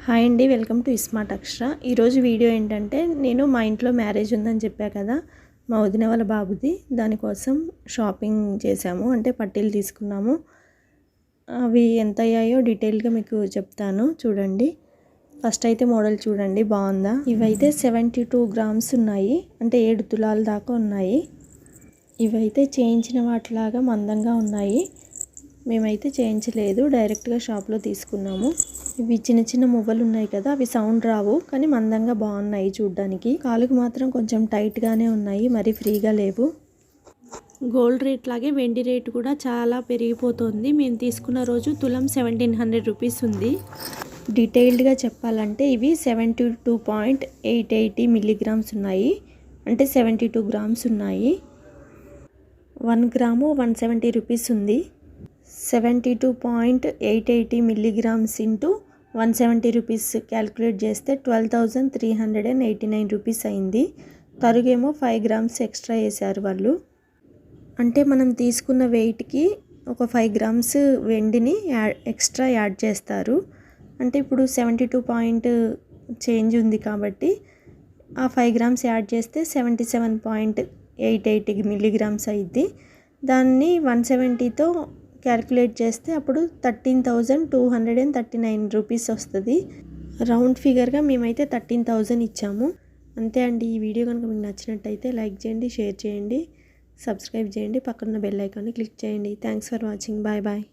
Hi అండి, welcome to smart అక్షర. ఈరోజు video ఏంటంటే, నేను మా ఇంట్లో మ్యారేజ్ ఉందని చెప్పా కదా, మా వదిన వాళ్ళ బాబుది. దానికోసం షాపింగ్ చేసాము, అంటే పట్టీలు తీసుకున్నాము. అవి ఎంత అయ్యాయో డీటెయిల్గా మీకు చెప్తాను, చూడండి. ఫస్ట్ అయితే మోడల్ చూడండి, బాగుందా. ఇవైతే 72 గ్రామ్స్ ఉన్నాయి, అంటే 7 తులాల దాకా ఉన్నాయి. ఇవైతే చేయించిన వాటిలాగా మందంగా ఉన్నాయి. మేమైతే చేయించలేదు, డైరెక్ట్గా షాప్లో తీసుకున్నాము. ఇవి చిన్న చిన్న మువ్వలు ఉన్నాయి కదా, అవి సౌండ్ రావు, కానీ మందంగా బాగున్నాయి చూడ్డానికి. కాలుకు మాత్రం కొంచెం టైట్గానే ఉన్నాయి, మరి ఫ్రీగా లేవు. గోల్డ్ రేట్ లాగే వెండి రేట్ కూడా చాలా పెరిగిపోతుంది. మేము తీసుకున్న రోజు తులం 1700 రూపీస్ ఉంది. డీటెయిల్డ్గా చెప్పాలంటే ఇవి 72.880 మిల్లీగ్రామ్స్ ఉన్నాయి, అంటే 72 గ్రామ్స్ ఉన్నాయి. 1 గ్రాము 170 రూపీస్ ఉంది. 72.880 మిల్లీగ్రామ్స్ ఇంటూ 170 రూపీస్ క్యాలిక్యులేట్ చేస్తే 12,389 రూపీస్ అయింది. తరుగేమో 5 గ్రామ్స్ ఎక్స్ట్రా వేశారు వాళ్ళు. అంటే మనం తీసుకున్న వెయిట్కి ఒక 5 గ్రామ్స్ వెండిని ఎక్స్ట్రా యాడ్ చేస్తారు. అంటే ఇప్పుడు 72 పాయింట్ చేంజ్ ఉంది కాబట్టి ఆ 5 గ్రామ్స్ యాడ్ చేస్తే 77.880 మిల్లీగ్రామ్స్ అయింది. దాన్ని 170తో క్యాలిక్యులేట్ చేస్తే అప్పుడు 13,239 రూపీస్ వస్తుంది. రౌండ్ ఫిగర్గా మేమైతే 13,000 ఇచ్చాము. అంతే అండి. ఈ వీడియో కనుక మీకు నచ్చినట్టయితే లైక్ చేయండి, షేర్ చేయండి, సబ్స్క్రైబ్ చేయండి, పక్కన బెల్ ఐకాన్ని క్లిక్ చేయండి. Thanks for watching. Bye bye.